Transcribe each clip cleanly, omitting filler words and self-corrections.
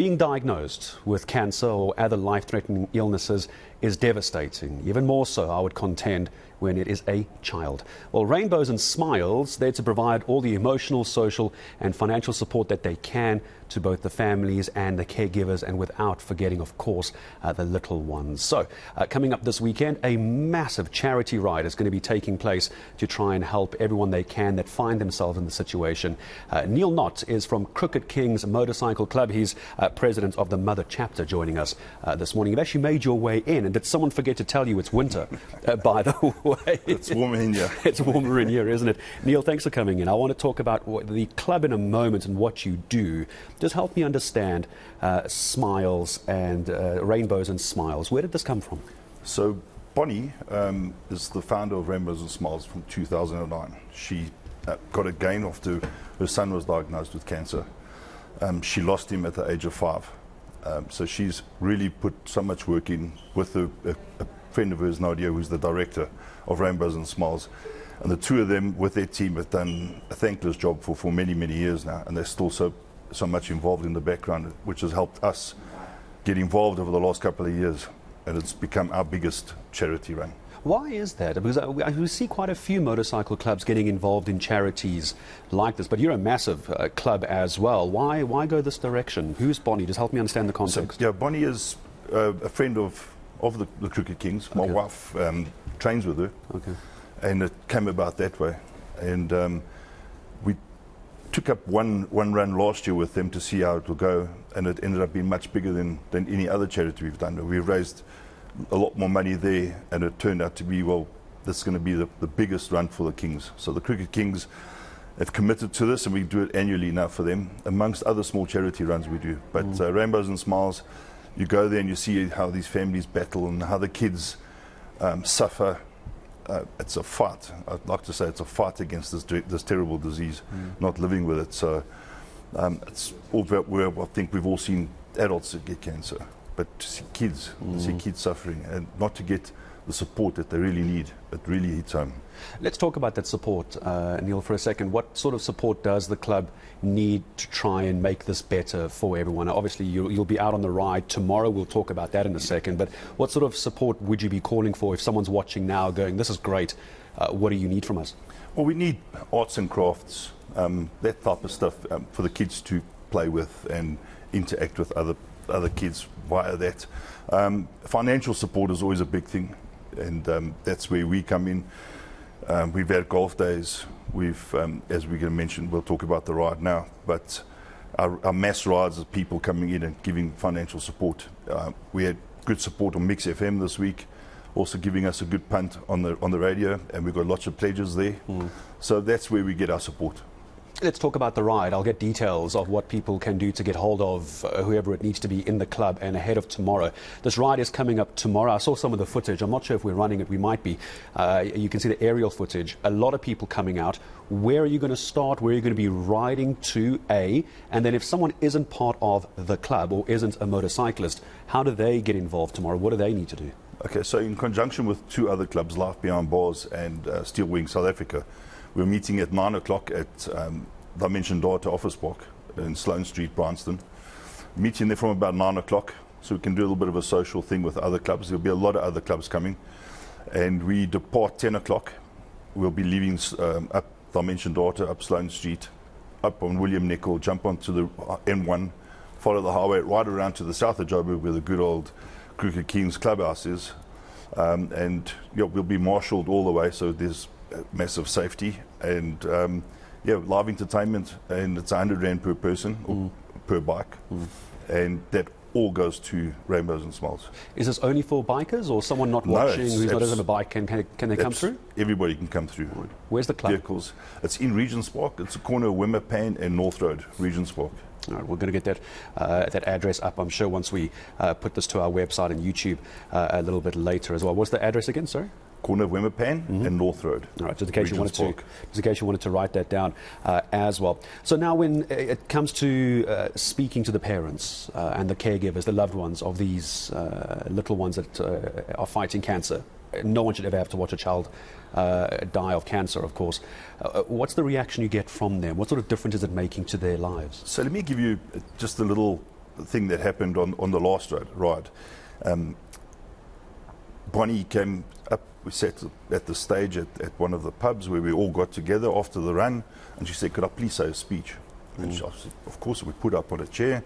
Being diagnosed with cancer or other life-threatening illnesses is devastating, even more so, I would contend, when it is a child. Well, Rainbows and Smiles, there to provide all the emotional, social and financial support that they can to both the families and the caregivers, and without forgetting, of course, the little ones. So, coming up this weekend, a massive charity ride is going to be taking place to try and help everyone they can that find themselves in the situation. Neil Knott is from Krooked Kings Motorcycle Club. He's president of the Mother Chapter, joining us this morning. You've actually made your way in, and did someone forget to tell you it's winter, by the way? It's warmer in here. It's warmer in here, isn't it? Neil, thanks for coming in. I want to talk about the club in a moment and what you do. Just help me understand Smiles and Rainbows and Smiles. Where did this come from? So Bonnie is the founder of Rainbows and Smiles from 2009. She got it again after her son was diagnosed with cancer. She lost him at the age of 5. So she's really put so much work in with a friend of hers, Nadia, who's the director of Rainbows and Smiles. And the two of them, with their team, have done a thankless job for many, many years now. And they're still so much involved in the background, which has helped us get involved over the last couple of years. And it's become our biggest charity run. Why is that? Because we see quite a few motorcycle clubs getting involved in charities like this, but you're a massive club as well. Why go this direction? Who's Bonnie? Just help me understand the context. So, yeah, Bonnie is a friend of the Krooked Kings. My wife trains with her, and it came about that way. And we took up one run last year with them to see how it will go, and it ended up being much bigger than any other charity we've done. We've raised a lot more money there, and it turned out to be, well, this is going to be the biggest run for the Kings. So the Krooked Kings have committed to this, and we do it annually now for them, amongst other small charity runs we do. But Rainbows and Smiles, you go there and you see how these families battle and how the kids suffer. It's a fight. I'd like to say it's a fight against this terrible disease, not living with it. So it's all about where I think we've all seen adults that get cancer, but to see kids suffering and not to get the support that they really need, it really hits home. Let's talk about that support, Neil, for a second. What sort of support does the club need to try and make this better for everyone? Obviously, you'll be out on the ride tomorrow. We'll talk about that in a second. But what sort of support would you be calling for if someone's watching now going, this is great, what do you need from us? Well, we need arts and crafts, that type of stuff for the kids to play with and interact with other kids via that. Financial support is always a big thing, and that's where we come in. We've had golf days. We've, as we're going to mention, we'll talk about the ride now, but our mass rides of people coming in and giving financial support. We had good support on Mix FM this week, also giving us a good punt on the radio, and we've got lots of pledges there. So that's where we get our support. Let's talk about the ride. I'll get details of what people can do to get hold of whoever it needs to be in the club and ahead of tomorrow. This ride is coming up tomorrow. I saw some of the footage. I'm not sure if we're running it. We might be. You can see the aerial footage. A lot of people coming out. Where are you going to start? Where are you going to be riding to, A? And then if someone isn't part of the club or isn't a motorcyclist, how do they get involved tomorrow? What do they need to do? Okay, so in conjunction with two other clubs, Life Behind Bars and Steel Wing South Africa, we're meeting at 9 o'clock at Dimension Data Office Park in Sloane Street, Bryanston. Meeting there from about 9 o'clock, so we can do a little bit of a social thing with other clubs. There'll be a lot of other clubs coming. And we depart 10 o'clock. We'll be leaving up Dimension Data, up Sloane Street, up on William Nicol, jump onto the N1, follow the highway right around to the south of Joburg where the good old Krooked Kings clubhouse is. And we'll be marshalled all the way, so there's massive safety, and live entertainment, and it's 100 Rand per person or per bike, and that all goes to Rainbows and Smiles. Is this only for bikers or someone not watching who's not on a bike? Can they come through? Everybody can come through. Where's the club? Vehicles. It's in Regent's Park. It's a corner of Wimmerpan and North Road, Regent's Park. All right, we're going to get that address up, I'm sure, once we put this to our website and YouTube a little bit later as well. What's the address again, sorry? Corner of Wimmerpan and North Road. All right, just in case you wanted to write that down as well. So now when it comes to speaking to the parents and the caregivers, the loved ones of these little ones that are fighting cancer, no one should ever have to watch a child die of cancer, of course. What's the reaction you get from them? What sort of difference is it making to their lives? So let me give you just a little thing that happened on the last ride. Bonnie came up, we sat at the stage at one of the pubs where we all got together after the run, and she said, could I please say a speech? And she, of course, we put up on a chair.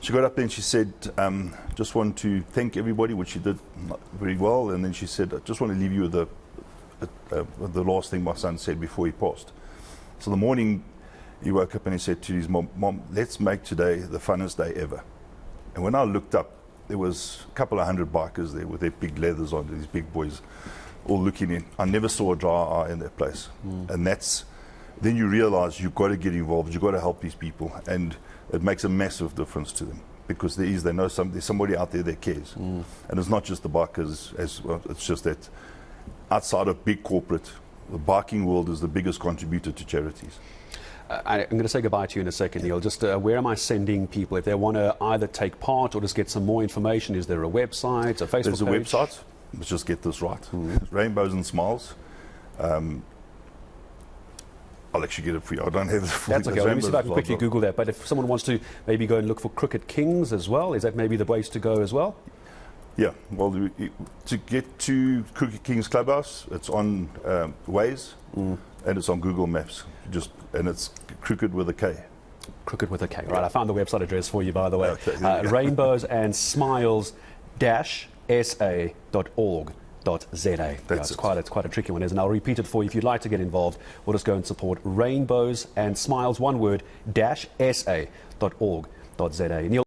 She got up there and she said, just want to thank everybody, which she did very well, and then she said, I just want to leave you with the last thing my son said before he passed. So the morning he woke up and he said to his mom, let's make today the funnest day ever. And when I looked up, there was a couple of hundred bikers there with their big leathers on, these big boys all looking in. I never saw a dry eye in that place. And then you realize you've got to get involved, you've got to help these people, and it makes a massive difference to them, because they know there's somebody out there that cares. And it's not just the bikers as well, it's just that outside of big corporate, the biking world is the biggest contributor to charities. I'm going to say goodbye to you in a second, Neil. Just where am I sending people if they want to either take part or just get some more information? Is there a website, a Facebook page? There's a website. Let's just get this right. Rainbows and Smiles. I'll actually get it for you. I don't have the full. That's okay. Let me see if I can quickly Google that. But if someone wants to maybe go and look for Krooked Kings as well, is that maybe the place to go as well? Yeah. Well, to get to Krooked Kings Clubhouse, it's on Waze and it's on Google Maps. And it's Krooked with a K. Krooked with a K. Right. I found the website address for you, by the way. Okay, Rainbows and Smiles SA.org. It's quite a tricky one, isn't it? I'll repeat it for you. If you'd like to get involved, we'll just go and support Rainbows and Smiles, one word, -sa.org.za. Neil